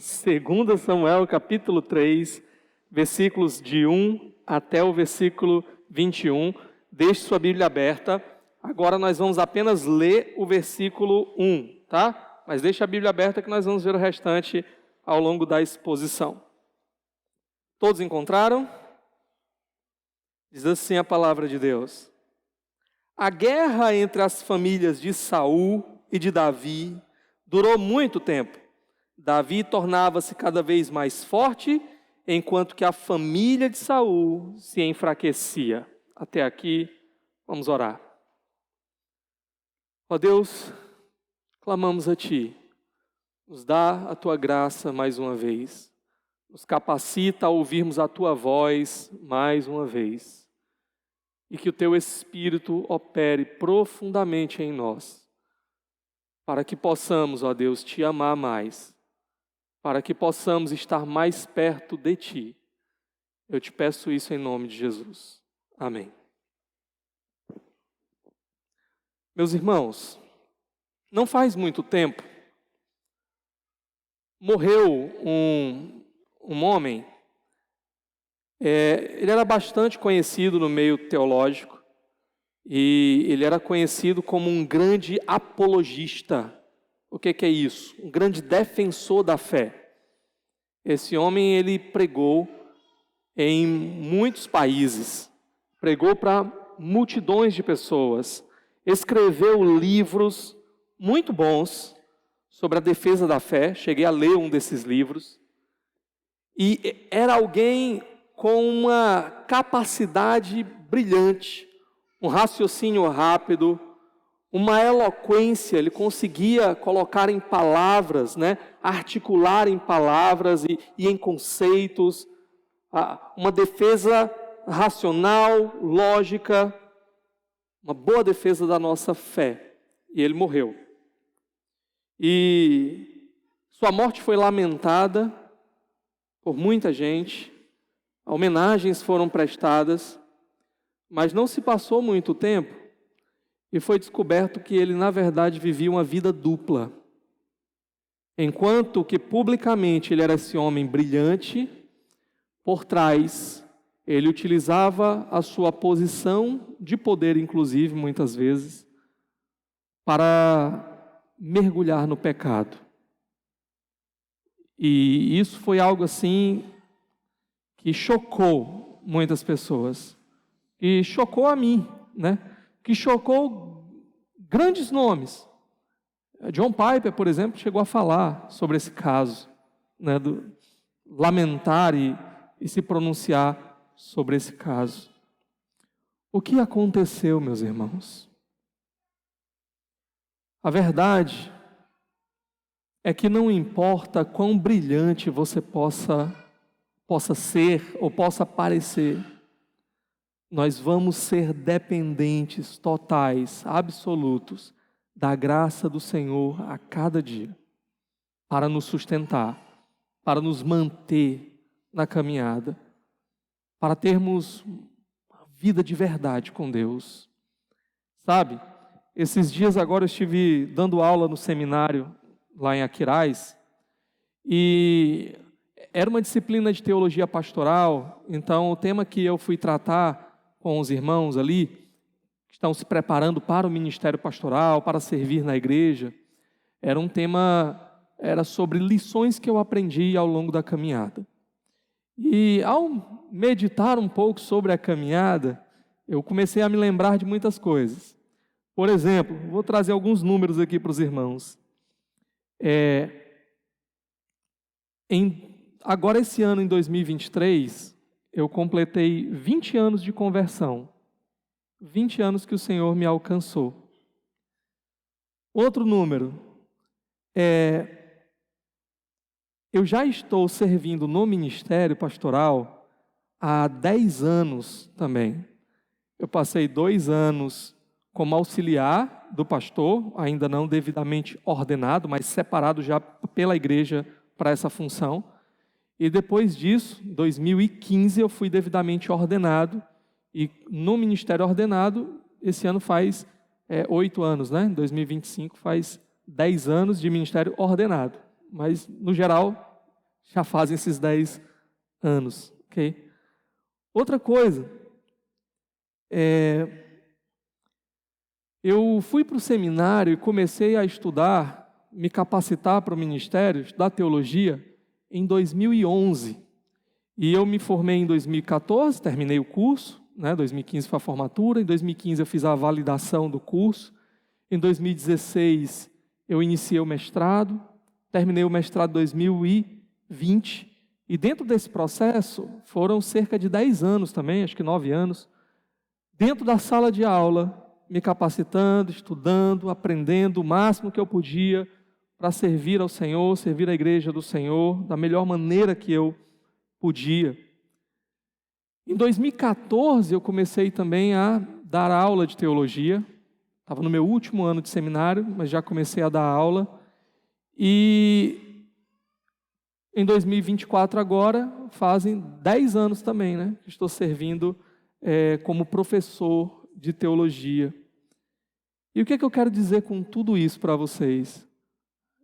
2 Samuel, capítulo 3, versículos de 1 até o versículo 21. Deixe sua Bíblia aberta. Agora nós vamos apenas ler o versículo 1, tá? Mas deixe a Bíblia aberta que nós vamos ver o restante ao longo da exposição. Todos encontraram? Diz assim a palavra de Deus. A guerra entre as famílias de Saul e de Davi durou muito tempo. Davi tornava-se cada vez mais forte, enquanto que a família de Saul se enfraquecia. Até aqui, vamos orar. Ó Deus, clamamos a Ti, nos dá a Tua graça mais uma vez, nos capacita a ouvirmos a Tua voz mais uma vez, e que o Teu Espírito opere profundamente em nós, para que possamos, ó Deus, Te amar mais, para que possamos estar mais perto de Ti. Eu te peço isso em nome de Jesus. Amém. Meus irmãos, não faz muito tempo, morreu um homem, ele era bastante conhecido no meio teológico, e ele era conhecido como um grande apologista. O que é isso? Um grande defensor da fé. Esse homem, ele pregou em muitos países, pregou para multidões de pessoas, escreveu livros muito bons sobre a defesa da fé. Cheguei a ler um desses livros. E era alguém com uma capacidade brilhante, um raciocínio rápido, uma eloquência. Ele conseguia colocar em palavras, articular em palavras e em conceitos, uma defesa racional, lógica, uma boa defesa da nossa fé. E ele morreu. E sua morte foi lamentada por muita gente, homenagens foram prestadas, mas não se passou muito tempo e foi descoberto que ele, na verdade, vivia uma vida dupla. Enquanto que publicamente ele era esse homem brilhante, por trás ele utilizava a sua posição de poder, inclusive, muitas vezes, para mergulhar no pecado. E isso foi algo assim que chocou muitas pessoas. E chocou a mim, que chocou grandes nomes. John Piper, por exemplo, chegou a falar sobre esse caso, lamentar e se pronunciar sobre esse caso. O que aconteceu, meus irmãos? A verdade é que não importa quão brilhante você possa ser ou possa parecer, nós vamos ser dependentes totais, absolutos, da graça do Senhor a cada dia, para nos sustentar, para nos manter na caminhada, para termos uma vida de verdade com Deus. Sabe, esses dias agora eu estive dando aula no seminário lá em Aquiraz, e era uma disciplina de teologia pastoral. Então o tema que eu fui tratar com os irmãos ali, que estão se preparando para o ministério pastoral, para servir na igreja, era sobre lições que eu aprendi ao longo da caminhada. E ao meditar um pouco sobre a caminhada, eu comecei a me lembrar de muitas coisas. Por exemplo, vou trazer alguns números aqui para os irmãos. Agora esse ano, em 2023, eu completei 20 anos de conversão. 20 anos que o Senhor me alcançou. Outro número, eu já estou servindo no ministério pastoral há 10 anos também. Eu passei 2 anos como auxiliar do pastor, ainda não devidamente ordenado, mas separado já pela igreja para essa função. E depois disso, em 2015, eu fui devidamente ordenado. E no ministério ordenado, esse ano faz 8 anos, Em 2025 faz 10 anos de ministério ordenado. Mas, no geral, Já fazem esses 10 anos, ok? Outra coisa, eu fui para o seminário e comecei a estudar, me capacitar para o ministério, estudar teologia, em 2011. E eu me formei em 2014, terminei o curso, 2015 foi a formatura, em 2015 eu fiz a validação do curso, em 2016 eu iniciei o mestrado, terminei o mestrado em 2020, e dentro desse processo foram cerca de 10 anos também, acho que 9 anos, dentro da sala de aula, me capacitando, estudando, aprendendo o máximo que eu podia para servir ao Senhor, servir a igreja do Senhor, da melhor maneira que eu podia. Em 2014 eu comecei também a dar aula de teologia, estava no meu último ano de seminário, mas já comecei a dar aula, e em 2024 agora, fazem 10 anos também, que estou servindo como professor de teologia. E o que eu quero dizer com tudo isso para vocês?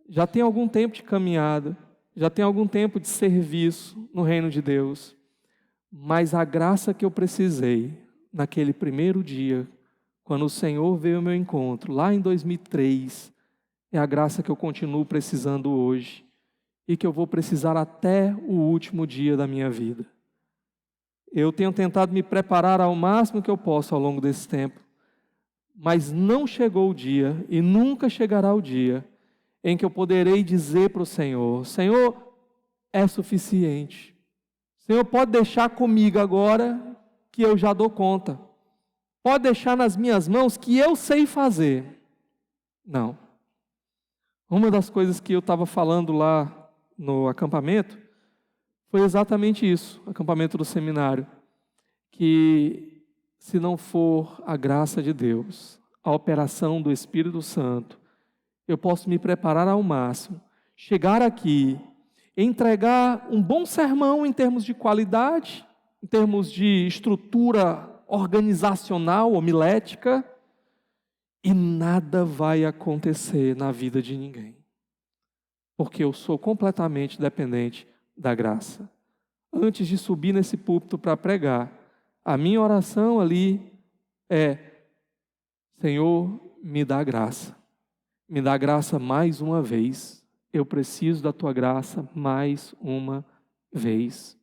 Já tem algum tempo de caminhada, já tem algum tempo de serviço no reino de Deus, mas a graça que eu precisei naquele primeiro dia, quando o Senhor veio ao meu encontro, lá em 2003, é a graça que eu continuo precisando hoje e que eu vou precisar até o último dia da minha vida. Eu tenho tentado me preparar ao máximo que eu posso ao longo desse tempo, mas não chegou o dia e nunca chegará o dia em que eu poderei dizer para o Senhor: Senhor, é suficiente. Senhor, pode deixar comigo agora que eu já dou conta. Pode deixar nas minhas mãos que eu sei fazer. Não. Uma das coisas que eu estava falando lá no acampamento foi exatamente isso, acampamento do seminário, que se não for a graça de Deus, a operação do Espírito Santo, eu posso me preparar ao máximo, chegar aqui, entregar um bom sermão em termos de qualidade, em termos de estrutura organizacional, homilética, e nada vai acontecer na vida de ninguém, porque eu sou completamente dependente da graça. Antes de subir nesse púlpito para pregar, a minha oração ali é: Senhor, me dá graça. Me dá graça mais uma vez. Eu preciso da Tua graça mais uma vez.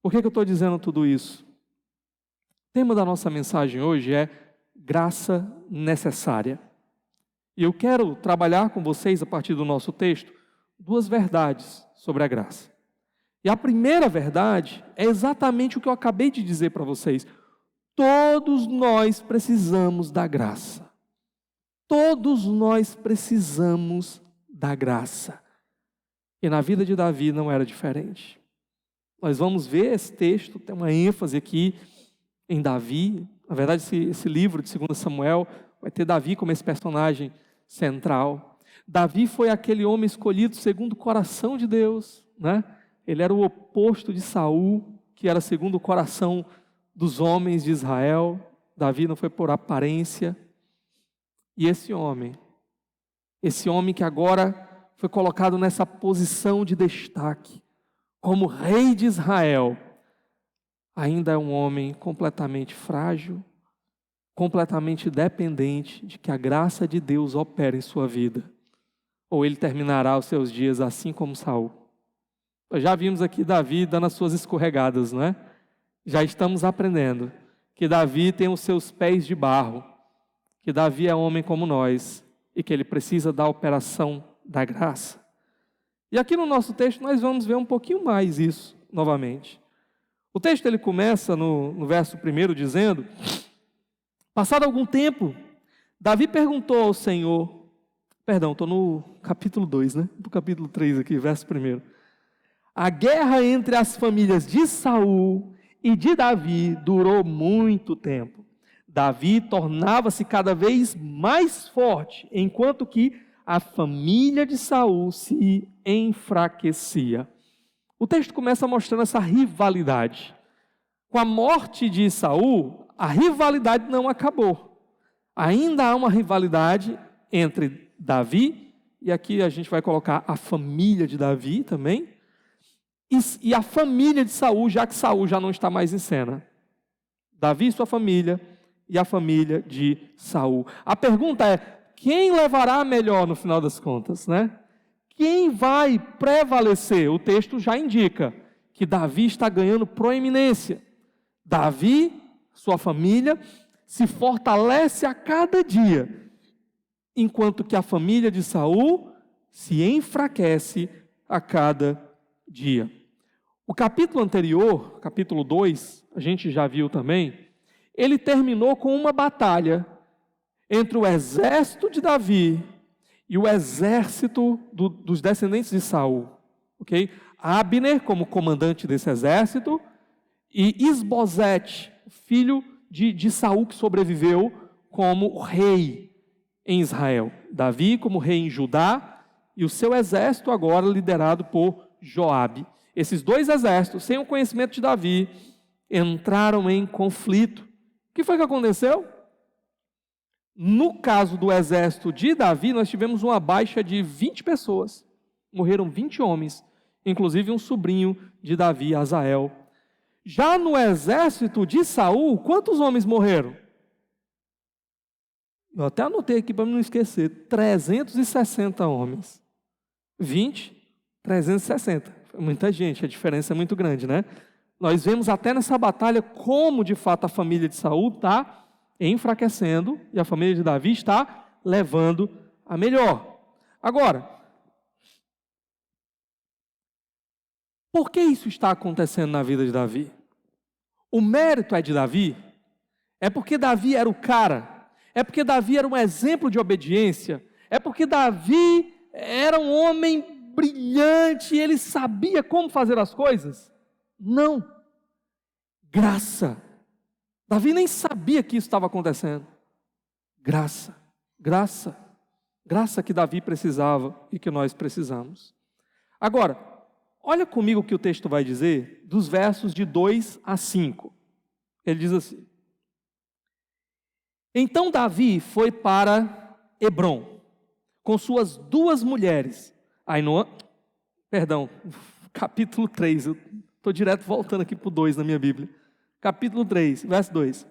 Por que eu estou dizendo tudo isso? O tema da nossa mensagem hoje é graça necessária. E eu quero trabalhar com vocês, a partir do nosso texto, 2 verdades sobre a graça. E a primeira verdade é exatamente o que eu acabei de dizer para vocês. Todos nós precisamos da graça. Todos nós precisamos da graça. E na vida de Davi não era diferente. Nós vamos ver esse texto, tem uma ênfase aqui em Davi. Na verdade, esse livro de 2 Samuel vai ter Davi como esse personagem central. Davi foi aquele homem escolhido segundo o coração de Deus, Ele era o oposto de Saul, que era segundo o coração dos homens de Israel. Davi não foi por aparência. E esse homem que agora foi colocado nessa posição de destaque, como rei de Israel, ainda é um homem completamente frágil, completamente dependente de que a graça de Deus opere em sua vida. Ou ele terminará os seus dias assim como Saul. Nós já vimos aqui Davi dando as suas escorregadas, Já estamos aprendendo que Davi tem os seus pés de barro, que Davi é homem como nós e que ele precisa da operação da graça. E aqui no nosso texto nós vamos ver um pouquinho mais isso novamente. O texto ele começa no verso 1 dizendo: passado algum tempo, Davi perguntou ao Senhor, estou no capítulo 2, no capítulo 3 aqui, verso 1. A guerra entre as famílias de Saul e de Davi durou muito tempo. Davi tornava-se cada vez mais forte, enquanto que a família de Saul se enfraquecia. O texto começa mostrando essa rivalidade. Com a morte de Saul, a rivalidade não acabou. Ainda há uma rivalidade entre Davi, e aqui a gente vai colocar a família de Davi também, e a família de Saul, já que Saul já não está mais em cena. Davi e sua família e a família de Saul. A pergunta é, quem levará melhor no final das contas, né? Quem vai prevalecer? O texto já indica que Davi está ganhando proeminência. Davi, sua família, se fortalece a cada dia, enquanto que a família de Saul se enfraquece a cada dia. O capítulo anterior, capítulo 2, a gente já viu também, ele terminou com uma batalha entre o exército de Davi e o exército dos descendentes de Saul. Okay? Abner, como comandante desse exército, e Isbosete, filho de Saul, que sobreviveu como rei em Israel. Davi como rei em Judá, e o seu exército agora liderado por Joabe. Esses dois exércitos, sem o conhecimento de Davi, entraram em conflito. O que foi que aconteceu? No caso do exército de Davi, nós tivemos uma baixa de 20 pessoas. Morreram 20 homens, inclusive um sobrinho de Davi, Azael. Já no exército de Saul, quantos homens morreram? Eu até anotei aqui para não esquecer, 360 homens. 20, 360. Muita gente, a diferença é muito grande, né? Nós vemos até nessa batalha como, de fato, a família de Saul está enfraquecendo e a família de Davi está levando a melhor. Agora, por que isso está acontecendo na vida de Davi? O mérito é de Davi? É porque Davi era o cara? É porque Davi era um exemplo de obediência? É porque Davi era um homem brilhante e ele sabia como fazer as coisas? Não. Graça. Davi nem sabia que isso estava acontecendo. Graça. Graça. Graça que Davi precisava e que nós precisamos. Agora, olha comigo o que o texto vai dizer dos versos de 2 a 5. Ele diz assim: Então Davi foi para Hebrom, com suas 2 mulheres, capítulo 3, eu estou direto voltando aqui para o 2 na minha Bíblia. Capítulo 3, verso 2.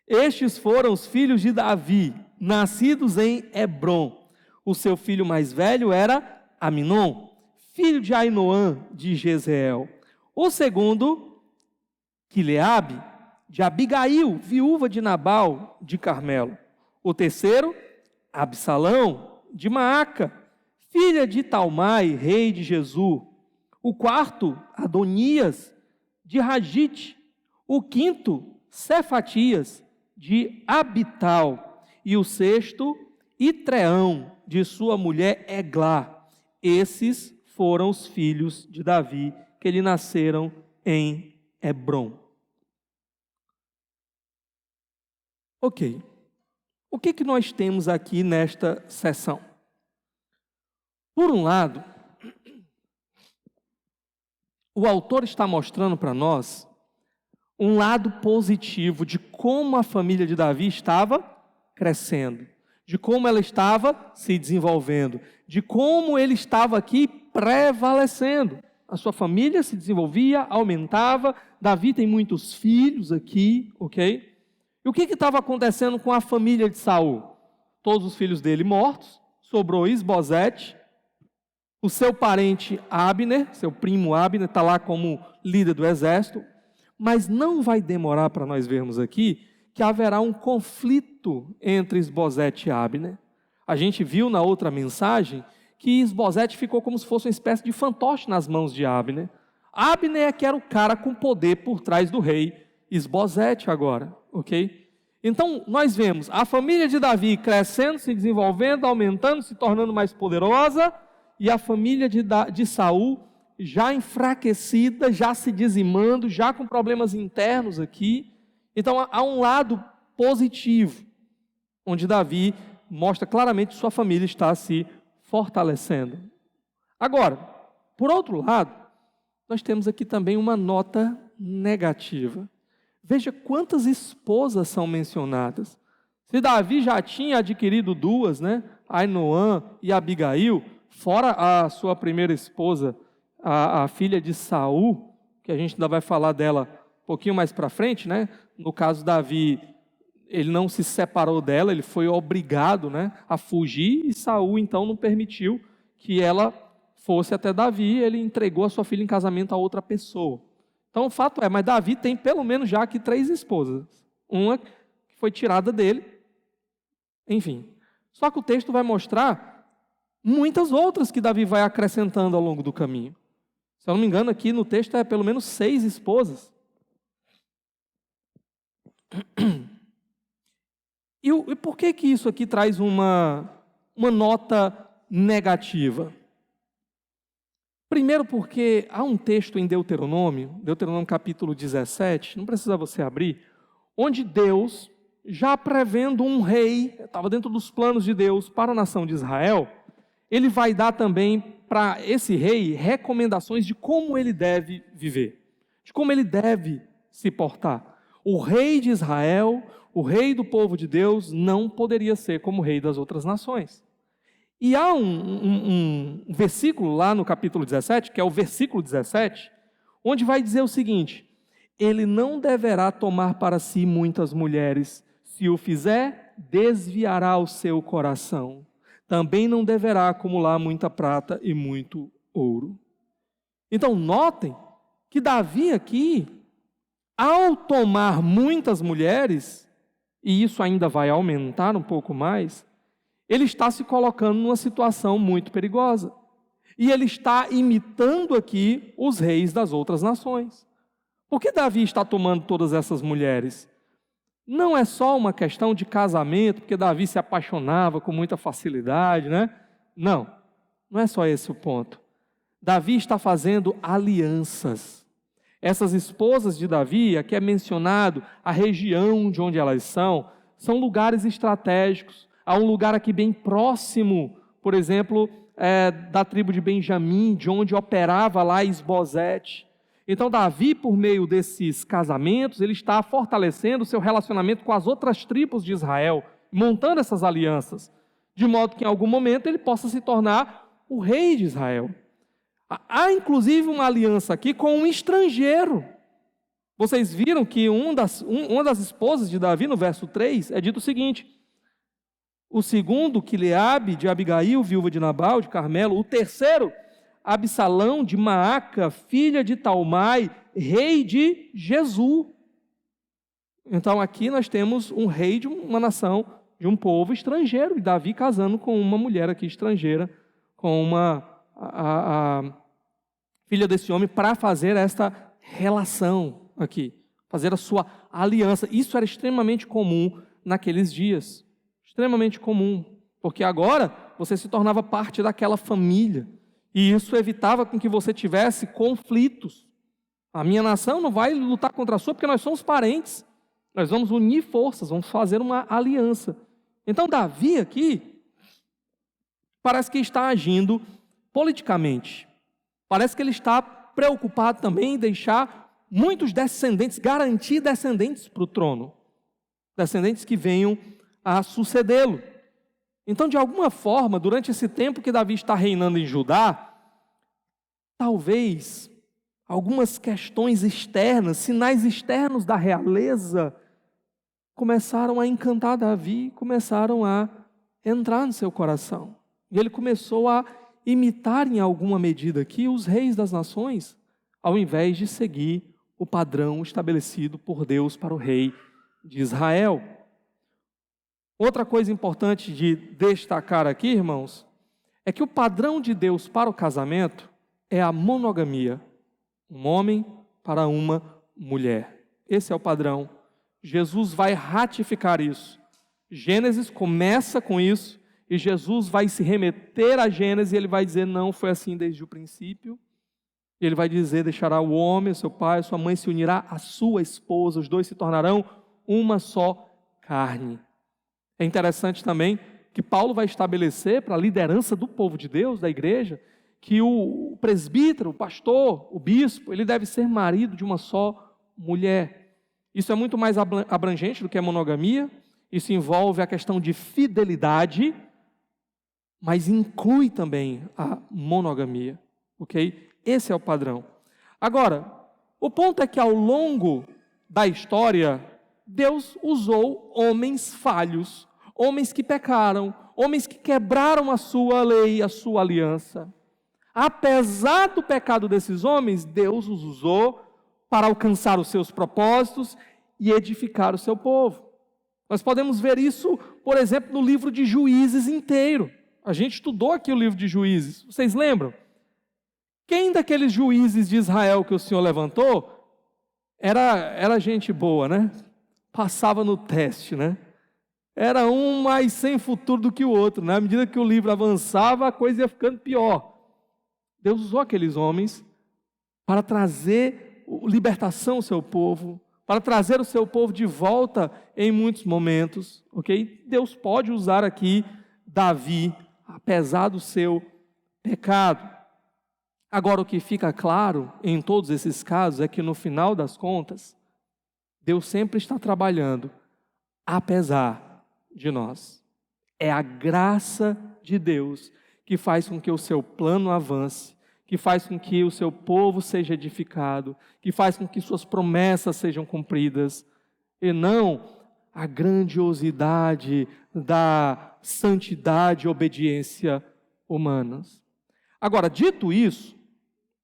Estes foram os filhos de Davi, nascidos em Hebrom. O seu filho mais velho era Aminon, filho de Ainoã de Jezreel. O segundo, Quileabe, de Abigail, viúva de Nabal de Carmelo. O terceiro, Absalão, de Maaca, filha de Talmai, rei de Gesur. O quarto, Adonias, de Ragite. O quinto, Cefatias, de Abital. E o sexto, Itreão, de sua mulher Eglá. Esses foram os filhos de Davi, que lhe nasceram em Hebrom. Ok. O que nós temos aqui nesta sessão? Por um lado, o autor está mostrando para nós um lado positivo de como a família de Davi estava crescendo, de como ela estava se desenvolvendo, de como ele estava aqui prevalecendo. A sua família se desenvolvia, aumentava, Davi tem muitos filhos aqui, ok? E o que estava acontecendo com a família de Saul? Todos os filhos dele mortos, sobrou Isbosete, o seu parente Abner, seu primo Abner, está lá como líder do exército, mas não vai demorar para nós vermos aqui que haverá um conflito entre Isbosete e Abner. A gente viu na outra mensagem que Isbosete ficou como se fosse uma espécie de fantoche nas mãos de Abner. Abner é que era o cara com poder por trás do rei, Isbosete agora, ok? Então, nós vemos a família de Davi crescendo, se desenvolvendo, aumentando, se tornando mais poderosa, e a família de Saul já enfraquecida, já se dizimando, já com problemas internos aqui. Então, há um lado positivo, onde Davi mostra claramente que sua família está se fortalecendo. Agora, por outro lado, nós temos aqui também uma nota negativa. Veja quantas esposas são mencionadas. Se Davi já tinha adquirido 2, né? Ainoã e Abigail, fora a sua primeira esposa, a filha de Saul, que a gente ainda vai falar dela um pouquinho mais para frente, né? No caso, Davi, ele não se separou dela, ele foi obrigado, né, a fugir, e Saul então não permitiu que ela fosse até Davi, ele entregou a sua filha em casamento a outra pessoa. Então o fato é, mas Davi tem pelo menos já aqui 3 esposas, uma que foi tirada dele, enfim. Só que o texto vai mostrar muitas outras que Davi vai acrescentando ao longo do caminho. Se eu não me engano, aqui no texto é pelo menos 6 esposas. E por que isso aqui traz uma nota negativa? Primeiro porque há um texto em Deuteronômio capítulo 17, não precisa você abrir, onde Deus, já prevendo um rei, estava dentro dos planos de Deus para a nação de Israel, ele vai dar também para esse rei recomendações de como ele deve viver, de como ele deve se portar. O rei de Israel, o rei do povo de Deus, não poderia ser como o rei das outras nações. E há um versículo lá no capítulo 17, que é o versículo 17, onde vai dizer o seguinte: ele não deverá tomar para si muitas mulheres, se o fizer, desviará o seu coração. Também não deverá acumular muita prata e muito ouro. Então notem que Davi aqui, ao tomar muitas mulheres, e isso ainda vai aumentar um pouco mais, ele está se colocando numa situação muito perigosa. E ele está imitando aqui os reis das outras nações. Por que Davi está tomando todas essas mulheres? Não é só uma questão de casamento, porque Davi se apaixonava com muita facilidade, né? Não é só esse o ponto. Davi está fazendo alianças. Essas esposas de Davi, aqui é mencionado a região de onde elas são lugares estratégicos. Há um lugar aqui bem próximo, por exemplo, da tribo de Benjamim, de onde operava lá Isbosete. Então Davi, por meio desses casamentos, ele está fortalecendo o seu relacionamento com as outras tribos de Israel, montando essas alianças, de modo que em algum momento ele possa se tornar o rei de Israel. Há inclusive uma aliança aqui com um estrangeiro. Vocês viram que uma das esposas de Davi, no verso 3, é dito o seguinte: o segundo, Quileabe, de Abigail, viúva de Nabal, de Carmelo. O terceiro, Absalão, de Maaca, filha de Talmai, rei de Jesus. Então aqui nós temos um rei de uma nação, de um povo estrangeiro, e Davi casando com uma mulher aqui estrangeira, com a filha desse homem, para fazer esta relação aqui, fazer a sua aliança. Isso era extremamente comum naqueles dias. Extremamente comum, porque agora você se tornava parte daquela família, e isso evitava com que você tivesse conflitos. A minha nação não vai lutar contra a sua, porque nós somos parentes, nós vamos unir forças, vamos fazer uma aliança. Então Davi aqui, parece que está agindo politicamente, parece que ele está preocupado também em deixar muitos descendentes, garantir descendentes para o trono, descendentes que venham a sucedê-lo. Então, de alguma forma, durante esse tempo que Davi está reinando em Judá, talvez algumas questões externas, sinais externos da realeza, começaram a encantar Davi, começaram a entrar no seu coração. E ele começou a imitar em alguma medida aqui os reis das nações, ao invés de seguir o padrão estabelecido por Deus para o rei de Israel. Outra coisa importante de destacar aqui, irmãos, é que o padrão de Deus para o casamento é a monogamia. Um homem para uma mulher. Esse é o padrão. Jesus vai ratificar isso. Gênesis começa com isso, e Jesus vai se remeter a Gênesis, e ele vai dizer, não foi assim desde o princípio. Ele vai dizer, deixará o homem, seu pai, sua mãe, se unirá à sua esposa, os dois se tornarão uma só carne. É interessante também que Paulo vai estabelecer para a liderança do povo de Deus, da igreja, que o presbítero, o pastor, o bispo, ele deve ser marido de uma só mulher. Isso é muito mais abrangente do que a monogamia. Isso envolve a questão de fidelidade, mas inclui também a monogamia, ok? Esse é o padrão. Agora, o ponto é que ao longo da história, Deus usou homens falhos, homens que pecaram, homens que quebraram a sua lei, a sua aliança. Apesar do pecado desses homens, Deus os usou para alcançar os seus propósitos e edificar o seu povo. Nós podemos ver isso, por exemplo, no livro de Juízes inteiro. A gente estudou aqui o livro de Juízes. Vocês lembram? Quem daqueles juízes de Israel que o Senhor levantou era gente boa, né? Passava no teste, né? Era um mais sem futuro do que o outro, né? À medida que o livro avançava, a coisa ia ficando pior. Deus usou aqueles homens para trazer libertação ao seu povo, para trazer o seu povo de volta em muitos momentos, ok? Deus pode usar aqui Davi, apesar do seu pecado. Agora, o que fica claro em todos esses casos é que no final das contas, Deus sempre está trabalhando, apesar de nós. É a graça de Deus que faz com que o seu plano avance, que faz com que o seu povo seja edificado, que faz com que suas promessas sejam cumpridas, e não a grandiosidade da santidade e obediência humanas. Agora, dito isso,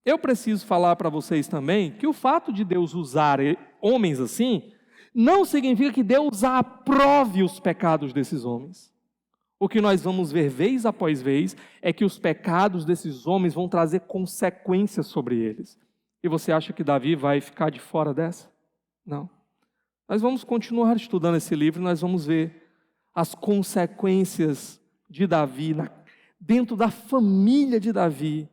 eu preciso falar para vocês também que o fato de Deus usar homens assim, não significa que Deus aprove os pecados desses homens. O que nós vamos ver vez após vez é que os pecados desses homens vão trazer consequências sobre eles. E você acha que Davi vai ficar de fora dessa? Não. Nós vamos continuar estudando esse livro e nós vamos ver as consequências de Davi, dentro da família de Davi,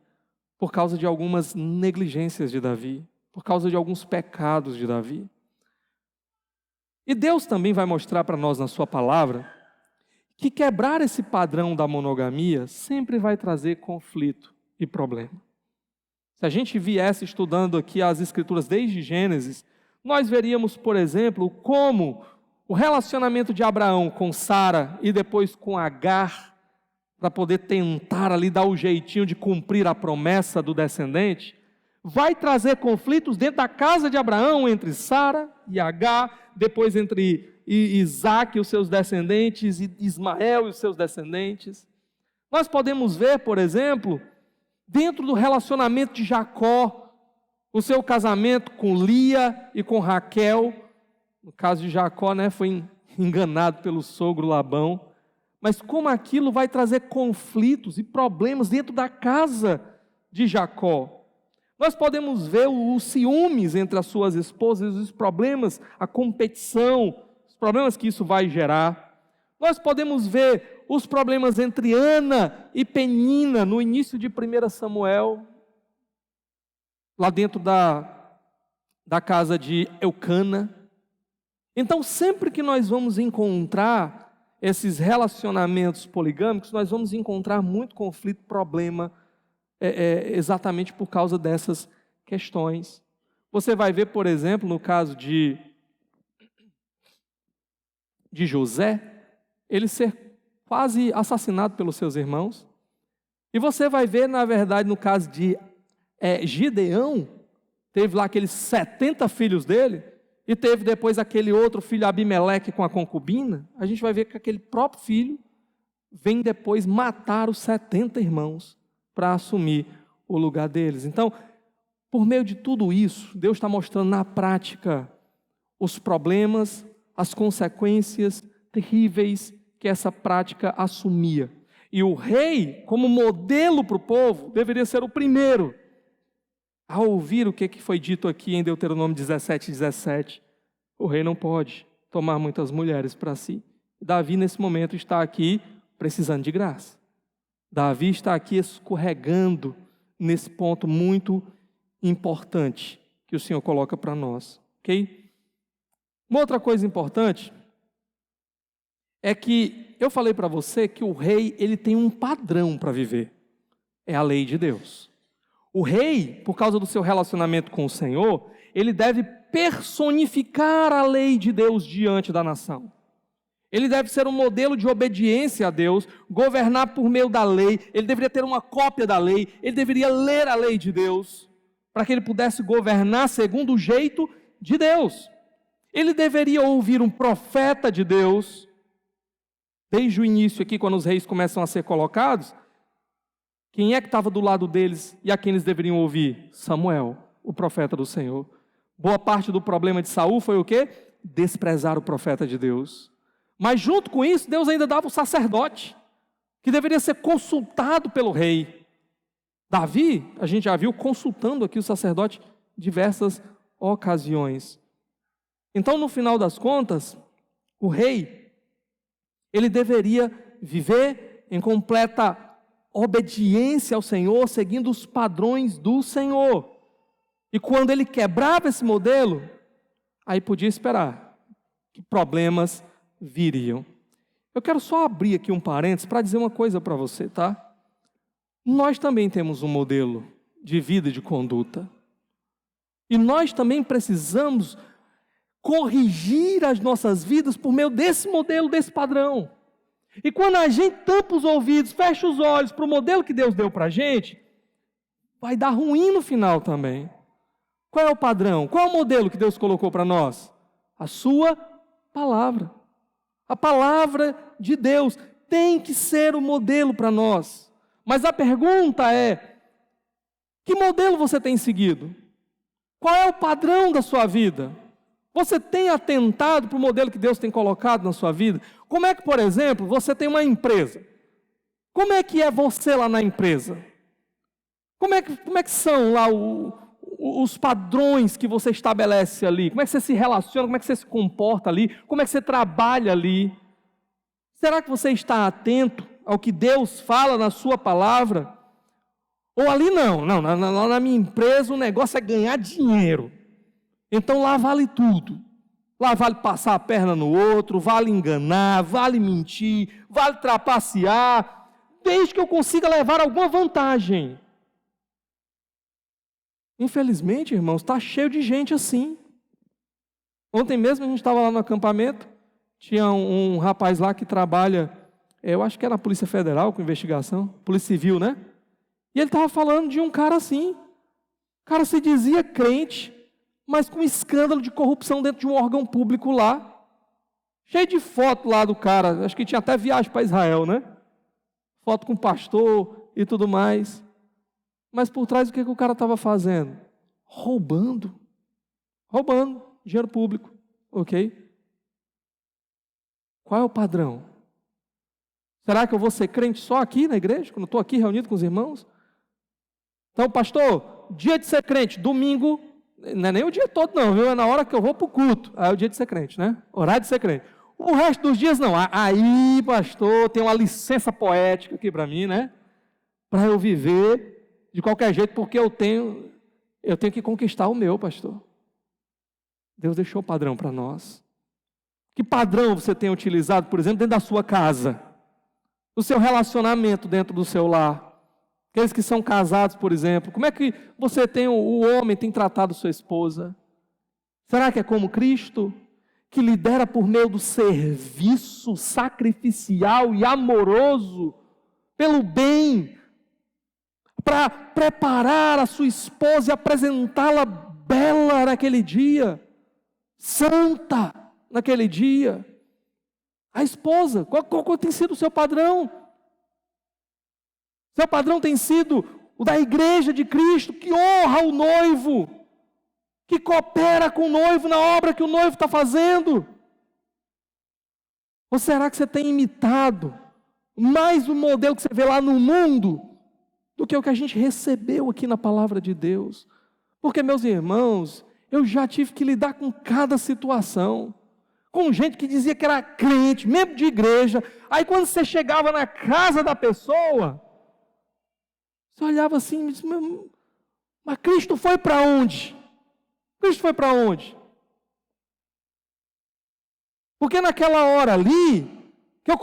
por causa de algumas negligências de Davi, por causa de alguns pecados de Davi. E Deus também vai mostrar para nós na sua palavra que quebrar esse padrão da monogamia sempre vai trazer conflito e problema. Se a gente viesse estudando aqui as Escrituras desde Gênesis, nós veríamos, por exemplo, como o relacionamento de Abraão com Sara e depois com Agar, para poder tentar ali dar o jeitinho de cumprir a promessa do descendente, vai trazer conflitos dentro da casa de Abraão, entre Sara e Agar, depois entre Isaac e os seus descendentes, e Ismael e os seus descendentes. Nós podemos ver, por exemplo, dentro do relacionamento de Jacó, o seu casamento com Lia e com Raquel. No caso de Jacó, foi enganado pelo sogro Labão. Mas como aquilo vai trazer conflitos e problemas dentro da casa de Jacó. Nós podemos ver os ciúmes entre as suas esposas, os problemas, a competição, os problemas que isso vai gerar. Nós podemos ver os problemas entre Ana e Penina no início de 1 Samuel, lá dentro da casa de Eucana. Então, sempre que nós vamos encontrar esses relacionamentos poligâmicos, nós vamos encontrar muito conflito, problema, exatamente por causa dessas questões. Você vai ver, por exemplo, no caso de José, ele ser quase assassinado pelos seus irmãos. E você vai ver, na verdade, no caso de Gideão, teve lá aqueles 70 filhos dele, e teve depois aquele outro filho, Abimeleque, com a concubina. A gente vai ver que aquele próprio filho vem depois matar os 70 irmãos para assumir o lugar deles. Então, por meio de tudo isso, Deus está mostrando na prática os problemas, as consequências terríveis que essa prática assumia. E o rei, como modelo para o povo, deveria ser o primeiro a ouvir o que foi dito aqui em Deuteronômio 17:17. O rei não pode tomar muitas mulheres para si. Davi, nesse momento, está aqui precisando de graça. Davi está aqui escorregando nesse ponto muito importante que o Senhor coloca para nós. Ok? Uma outra coisa importante é que eu falei para você que o rei ele tem um padrão para viver. É a lei de Deus. O rei, por causa do seu relacionamento com o Senhor, ele deve personificar a lei de Deus diante da nação. Ele deve ser um modelo de obediência a Deus, governar por meio da lei, ele deveria ter uma cópia da lei, ele deveria ler a lei de Deus, para que ele pudesse governar segundo o jeito de Deus. Ele deveria ouvir um profeta de Deus. Desde o início aqui, quando os reis começam a ser colocados, quem é que estava do lado deles e a quem eles deveriam ouvir? Samuel, o profeta do Senhor. Boa parte do problema de Saul foi o quê? Desprezar o profeta de Deus. Mas junto com isso, Deus ainda dava o sacerdote, que deveria ser consultado pelo rei. Davi, a gente já viu consultando aqui o sacerdote em diversas ocasiões. Então, no final das contas, o rei, ele deveria viver em completa obediência ao Senhor, seguindo os padrões do Senhor. E quando ele quebrava esse modelo, aí podia esperar que problemas viriam. Eu quero só abrir aqui um parênteses para dizer uma coisa para você, tá? Nós também temos um modelo de vida e de conduta. E nós também precisamos corrigir as nossas vidas por meio desse modelo, desse padrão. E quando a gente tampa os ouvidos, fecha os olhos para o modelo que Deus deu para a gente, vai dar ruim no final também. Qual é o padrão? Qual é o modelo que Deus colocou para nós? A sua palavra. A palavra de Deus tem que ser o modelo para nós. Mas a pergunta é, que modelo você tem seguido? Qual é o padrão da sua vida? Você tem atentado para o modelo que Deus tem colocado na sua vida? Como é que, por exemplo, você tem uma empresa? Como é que é você lá na empresa? Como é que são lá os padrões que você estabelece ali? Como é que você se relaciona? Como é que você se comporta ali? Como é que você trabalha ali? Será que você está atento ao que Deus fala na sua palavra? Ou ali não, lá na minha empresa o negócio é ganhar dinheiro. Então lá vale tudo. Lá vale passar a perna no outro, vale enganar, vale mentir, vale trapacear, desde que eu consiga levar alguma vantagem. Infelizmente, irmãos, está cheio de gente assim. Ontem mesmo a gente estava lá no acampamento, tinha um rapaz lá que trabalha, eu acho que era na Polícia Federal com investigação, Polícia Civil, né? E ele estava falando de um cara assim. O cara se dizia crente, mas com escândalo de corrupção dentro de um órgão público lá. Cheio de foto lá do cara, acho que tinha até viagem para Israel, né? Foto com pastor e tudo mais. Mas por trás o que o cara estava fazendo? Roubando dinheiro público, ok? Qual é o padrão? Será que eu vou ser crente só aqui na igreja, quando eu estou aqui reunido com os irmãos? Então, pastor, dia de ser crente, domingo, não é nem o dia todo não, viu? É na hora que eu vou para o culto, aí é o dia de ser crente, né? Horário de ser crente. O resto dos dias não, aí, pastor, tem uma licença poética aqui para mim, né? Para eu viver de qualquer jeito, porque eu tenho que conquistar o meu, pastor. Deus deixou o padrão para nós. Que padrão você tem utilizado, por exemplo, dentro da sua casa? No seu relacionamento dentro do seu lar? Aqueles que são casados, por exemplo. Como é que você tem, o homem tem tratado sua esposa? Será que é como Cristo? Que lidera por meio do serviço sacrificial e amoroso, pelo bem, para preparar a sua esposa e apresentá-la bela naquele dia, santa naquele dia. A esposa, qual tem sido o seu padrão? Seu padrão tem sido o da igreja de Cristo, que honra o noivo, que coopera com o noivo na obra que o noivo está fazendo? Ou será que você tem imitado mais o modelo que você vê lá no mundo do que o que a gente recebeu aqui na palavra de Deus? Porque, meus irmãos, eu já tive que lidar com cada situação, com gente que dizia que era crente, membro de igreja, aí quando você chegava na casa da pessoa, você olhava assim e disse, mas Cristo foi para onde? Cristo foi para onde? Porque naquela hora ali, que eu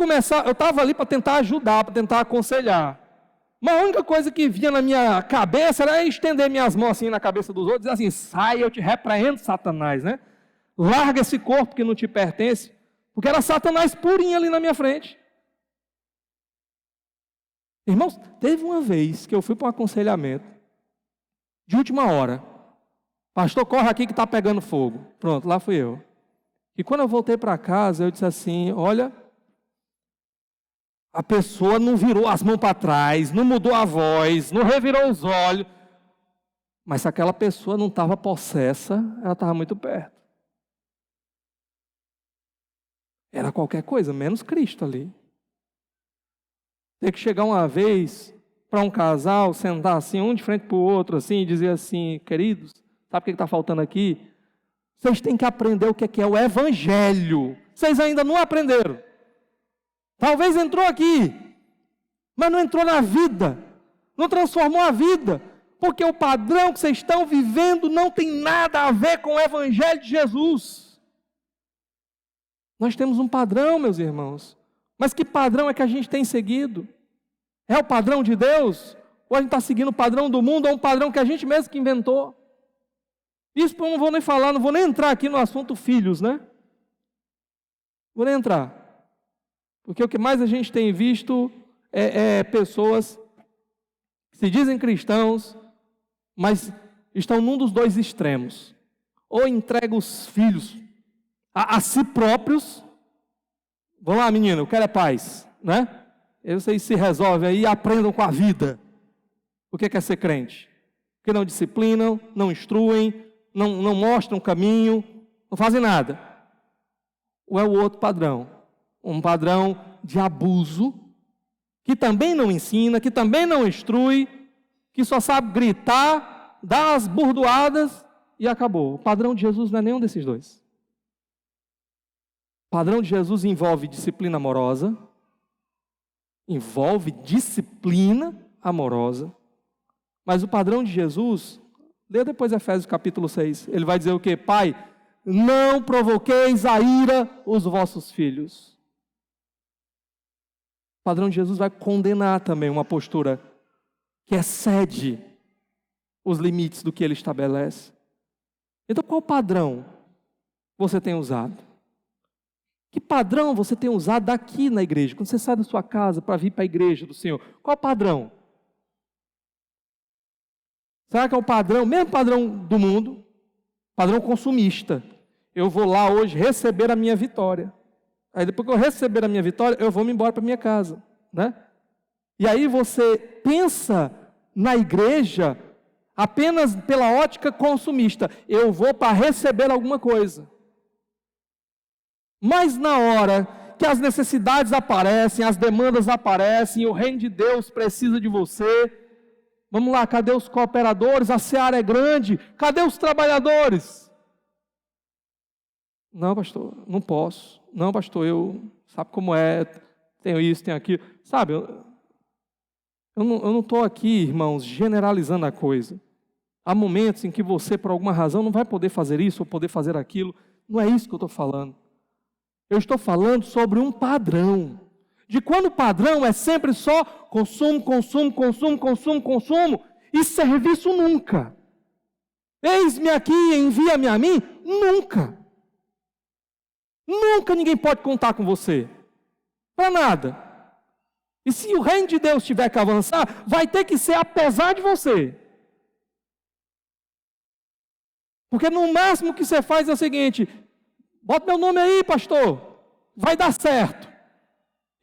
estava ali para tentar ajudar, para tentar aconselhar. Mas a única coisa que vinha na minha cabeça era estender minhas mãos assim na cabeça dos outros e dizer assim, sai, eu te repreendo, Satanás, né? Larga esse corpo que não te pertence. Porque era Satanás purinho ali na minha frente. Irmãos, teve uma vez que eu fui para um aconselhamento, de última hora. Pastor, corre aqui que está pegando fogo. Pronto, lá fui eu. E quando eu voltei para casa, eu disse assim, olha, a pessoa não virou as mãos para trás, não mudou a voz, não revirou os olhos. Mas se aquela pessoa não estava possessa, ela estava muito perto. Era qualquer coisa, menos Cristo ali. Tem que chegar uma vez para um casal, sentar assim, um de frente para o outro, assim, e dizer assim, queridos, sabe o que está faltando aqui? Vocês têm que aprender o que é o Evangelho. Vocês ainda não aprenderam. Talvez entrou aqui, mas não entrou na vida, não transformou a vida, porque o padrão que vocês estão vivendo não tem nada a ver com o Evangelho de Jesus. Nós temos um padrão, meus irmãos, mas que padrão é que a gente tem seguido? É o padrão de Deus? Ou a gente está seguindo o padrão do mundo, ou um padrão que a gente mesmo que inventou? Isso eu não vou nem falar, não vou nem entrar aqui no assunto filhos, né? Vou nem entrar. Porque o que mais a gente tem visto é pessoas que se dizem cristãos, mas estão num dos dois extremos. Ou entregam os filhos a si próprios. Vamos lá, menino, eu quero é paz, né? E vocês se resolvem aí e aprendam com a vida. O que é ser crente? Porque não disciplinam, não instruem, não mostram o caminho, não fazem nada. Ou é o outro padrão? Um padrão de abuso, que também não ensina, que também não instrui, que só sabe gritar, dar as burdoadas e acabou. O padrão de Jesus não é nenhum desses dois. O padrão de Jesus envolve disciplina amorosa, mas o padrão de Jesus, lê depois Efésios capítulo 6, ele vai dizer o quê? Pai, não provoqueis a ira os vossos filhos. O padrão de Jesus vai condenar também uma postura que excede os limites do que ele estabelece. Então, qual padrão você tem usado? Que padrão você tem usado aqui na igreja? Quando você sai da sua casa para vir para a igreja do Senhor, qual padrão? Será que é o padrão, mesmo padrão do mundo? Padrão consumista. Eu vou lá hoje receber a minha vitória. Aí depois que eu receber a minha vitória, eu vou me embora para minha casa, né? E aí você pensa na igreja apenas pela ótica consumista. Eu vou para receber alguma coisa. Mas na hora que as necessidades aparecem, as demandas aparecem, o reino de Deus precisa de você. Vamos lá, cadê os cooperadores? A seara é grande. Cadê os trabalhadores? Não, pastor, não posso. Não, pastor, sabe como é, tenho isso, tenho aquilo. Sabe, eu não estou aqui, irmãos, generalizando a coisa. Há momentos em que você, por alguma razão, não vai poder fazer isso ou poder fazer aquilo. Não é isso que eu estou falando. Eu estou falando sobre um padrão. De quando o padrão é sempre só consumo, consumo, consumo, consumo, consumo, e serviço nunca. Eis-me aqui, envia-me a mim, nunca. Nunca ninguém pode contar com você. Para nada. E se o reino de Deus tiver que avançar, vai ter que ser apesar de você. Porque no máximo que você faz é o seguinte: bota meu nome aí, pastor, vai dar certo.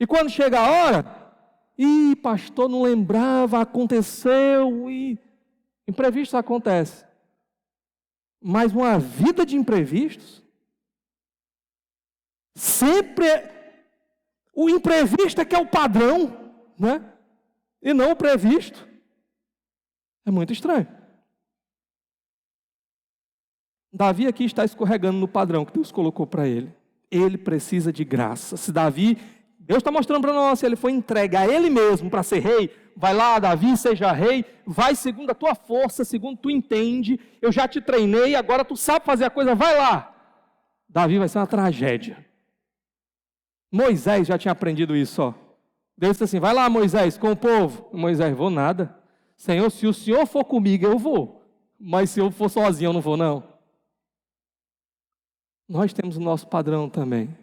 E quando chega a hora, pastor, não lembrava, aconteceu, e imprevistos acontecem. Mas uma vida de imprevistos, sempre o imprevisto é que é o padrão, né? E não o previsto. É muito estranho. Davi aqui está escorregando no padrão que Deus colocou para ele. Ele precisa de graça. Se Davi, Deus está mostrando para nós, se ele foi entregue a ele mesmo para ser rei, vai lá, Davi, seja rei, vai segundo a tua força, segundo tu entende, eu já te treinei, agora tu sabe fazer a coisa, vai lá. Davi vai ser uma tragédia. Moisés já tinha aprendido isso, ó. Deus disse assim, vai lá, Moisés, com o povo. Moisés, vou nada. Senhor, se o Senhor for comigo, eu vou. Mas se eu for sozinho, eu não vou, não. Nós temos o nosso padrão também.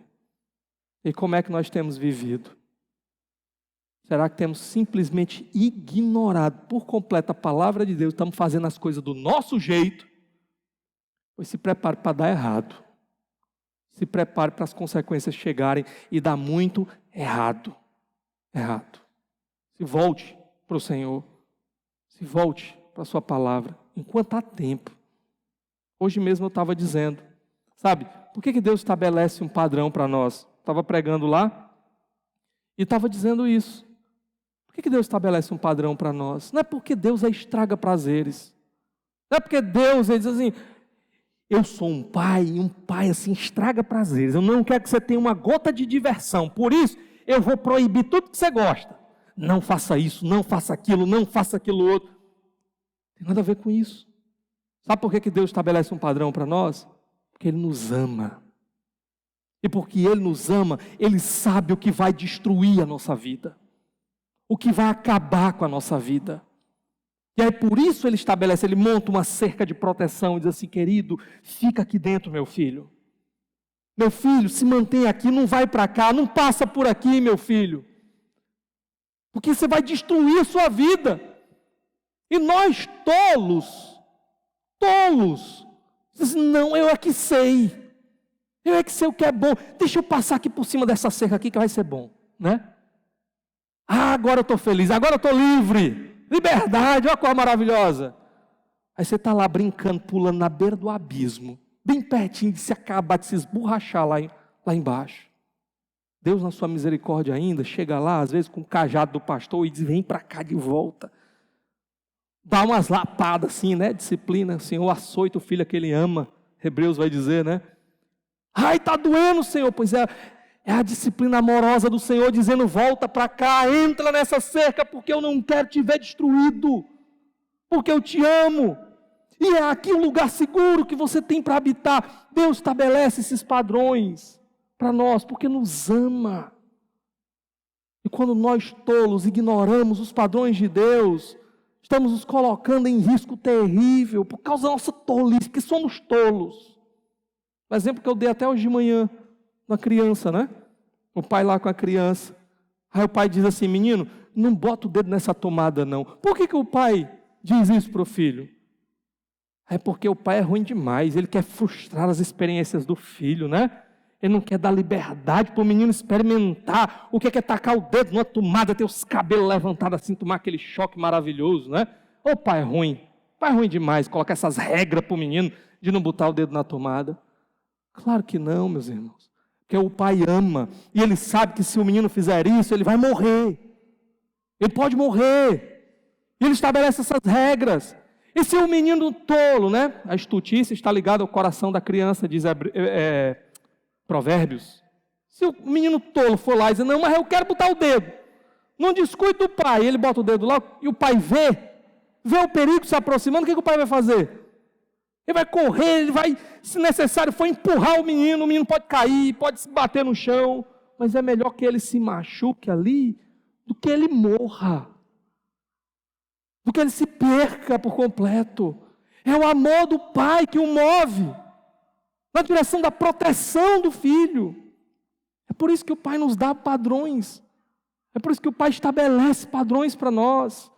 E como é que nós temos vivido? Será que temos simplesmente ignorado por completo a palavra de Deus? Estamos fazendo as coisas do nosso jeito? Pois se prepare para dar errado. Se prepare para as consequências chegarem e dar muito errado. Errado. Se volte para o Senhor. Se volte para a sua palavra. Enquanto há tempo. Hoje mesmo eu estava dizendo. Sabe, por que Deus estabelece um padrão para nós? Estava pregando lá e estava dizendo isso. Por que Deus estabelece um padrão para nós? Não é porque Deus estraga prazeres. Não é porque Deus diz assim, eu sou um pai assim estraga prazeres. Eu não quero que você tenha uma gota de diversão. Por isso, eu vou proibir tudo que você gosta. Não faça isso, não faça aquilo, não faça aquilo outro. Não tem nada a ver com isso. Sabe por que Deus estabelece um padrão para nós? Porque Ele nos ama. E porque Ele nos ama, Ele sabe o que vai destruir a nossa vida. O que vai acabar com a nossa vida. E aí por isso Ele estabelece, Ele monta uma cerca de proteção e diz assim, querido, fica aqui dentro, meu filho. Meu filho, se mantém aqui, não vai para cá, não passa por aqui, meu filho. Porque você vai destruir a sua vida. E nós tolos, dizem, não, eu é que sei. Eu é que sei o que é bom. Deixa eu passar aqui por cima dessa cerca aqui que vai ser bom, né? Ah, agora eu estou feliz, agora eu estou livre. Liberdade, olha a coisa maravilhosa. Aí você está lá brincando, pulando na beira do abismo, bem pertinho de se acabar, de se esborrachar lá embaixo. Deus, na sua misericórdia ainda, chega lá, às vezes com o cajado do pastor e diz, vem para cá de volta. Dá umas lapadas assim, né? Disciplina, Senhor, açoita o filho que Ele ama. Hebreus vai dizer, né? Ai, está doendo, Senhor. Pois é a disciplina amorosa do Senhor dizendo, volta para cá, entra nessa cerca, porque eu não quero te ver destruído. Porque eu te amo. E é aqui um lugar seguro que você tem para habitar. Deus estabelece esses padrões para nós, porque nos ama. E quando nós tolos ignoramos os padrões de Deus, estamos nos colocando em risco terrível, por causa da nossa tolice, porque somos tolos. O exemplo que eu dei até hoje de manhã, uma criança, né? O pai lá com a criança. Aí o pai diz assim, menino, não bota o dedo nessa tomada não. Por que o pai diz isso para o filho? É porque o pai é ruim demais, ele quer frustrar as experiências do filho, né? Ele não quer dar liberdade para o menino experimentar o que é tacar o dedo numa tomada, ter os cabelos levantados assim, tomar aquele choque maravilhoso, né? O pai é ruim demais, colocar essas regras para o menino de não botar o dedo na tomada. Claro que não, meus irmãos. Porque o pai ama. E ele sabe que se o menino fizer isso, ele vai morrer. Ele pode morrer. E ele estabelece essas regras. E se o menino tolo, né? A estutice está ligada ao coração da criança, diz Provérbios. Se o menino tolo for lá e dizer, não, mas eu quero botar o dedo. Não descuide do pai. Ele bota o dedo lá e o pai vê o perigo se aproximando. O que o pai vai fazer? Ele vai correr, ele vai, se necessário for empurrar o menino pode cair, pode se bater no chão, mas é melhor que ele se machuque ali, do que ele morra, do que ele se perca por completo. É o amor do pai que o move, na direção da proteção do filho. É por isso que o pai nos dá padrões, é por isso que o pai estabelece padrões para nós.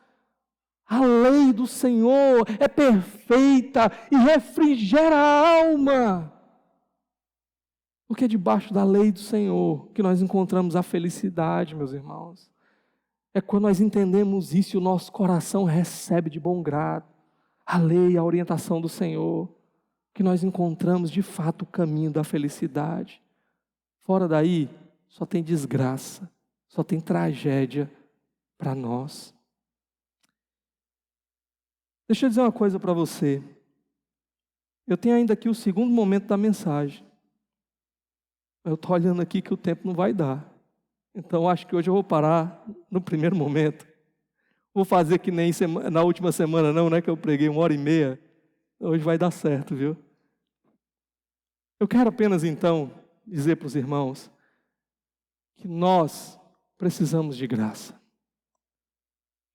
A lei do Senhor é perfeita e refrigera a alma. Porque é debaixo da lei do Senhor que nós encontramos a felicidade, meus irmãos. É quando nós entendemos isso e o nosso coração recebe de bom grado a lei, a orientação do Senhor, que nós encontramos de fato o caminho da felicidade. Fora daí, só tem desgraça, só tem tragédia para nós. Deixa eu dizer uma coisa para você. Eu tenho ainda aqui o segundo momento da mensagem. Eu estou olhando aqui que o tempo não vai dar. Então acho que hoje eu vou parar no primeiro momento. Vou fazer que nem na última semana não, né? Que eu preguei 1h30. Hoje vai dar certo, viu? Eu quero apenas então dizer para os irmãos que nós precisamos de graça.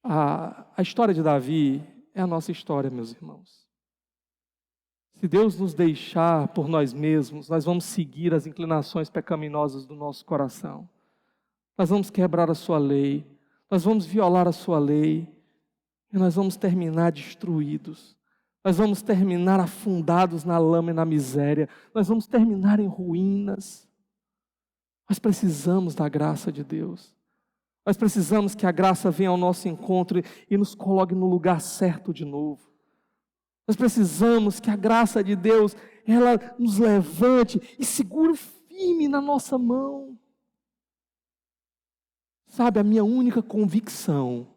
A história de Davi é a nossa história, meus irmãos. Se Deus nos deixar por nós mesmos, nós vamos seguir as inclinações pecaminosas do nosso coração. Nós vamos quebrar a sua lei, nós vamos violar a sua lei, e nós vamos terminar destruídos. Nós vamos terminar afundados na lama e na miséria. Nós vamos terminar em ruínas. Nós precisamos da graça de Deus. Nós precisamos que a graça venha ao nosso encontro e nos coloque no lugar certo de novo. Nós precisamos que a graça de Deus, ela nos levante e segure firme na nossa mão. Sabe, a minha única convicção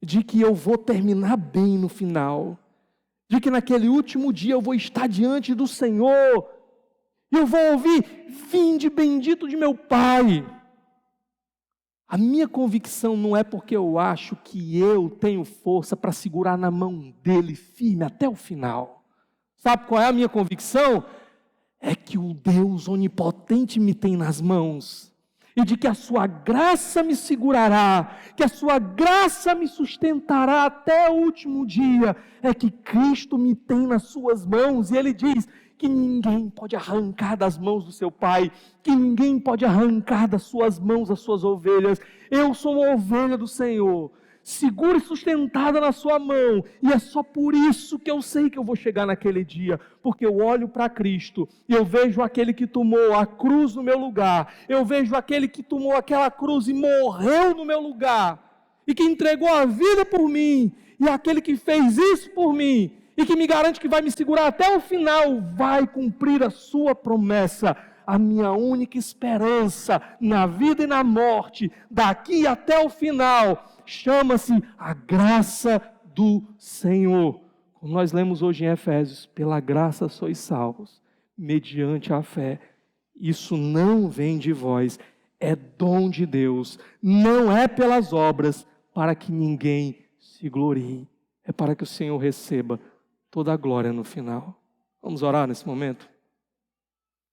de que eu vou terminar bem no final, de que naquele último dia eu vou estar diante do Senhor, e eu vou ouvir: vinde bendito de meu Pai. A minha convicção não é porque eu acho que eu tenho força para segurar na mão dele firme até o final. Sabe qual é a minha convicção? É que o Deus onipotente me tem nas mãos, e de que a sua graça me segurará, que a sua graça me sustentará até o último dia. É que Cristo me tem nas suas mãos, e Ele diz que ninguém pode arrancar das mãos do seu Pai, que ninguém pode arrancar das suas mãos as suas ovelhas. Eu sou uma ovelha do Senhor, segura e sustentada na sua mão, e é só por isso que eu sei que eu vou chegar naquele dia, porque eu olho para Cristo, e eu vejo aquele que tomou a cruz no meu lugar, eu vejo aquele que tomou aquela cruz e morreu no meu lugar, e que entregou a vida por mim, e aquele que fez isso por mim, e que me garante que vai me segurar até o final, vai cumprir a sua promessa. A minha única esperança na vida e na morte, daqui até o final, chama-se a graça do Senhor. Como nós lemos hoje em Efésios: pela graça sois salvos, mediante a fé. Isso não vem de vós, é dom de Deus, não é pelas obras, para que ninguém se glorie. É para que o Senhor receba toda a glória no final. Vamos orar nesse momento?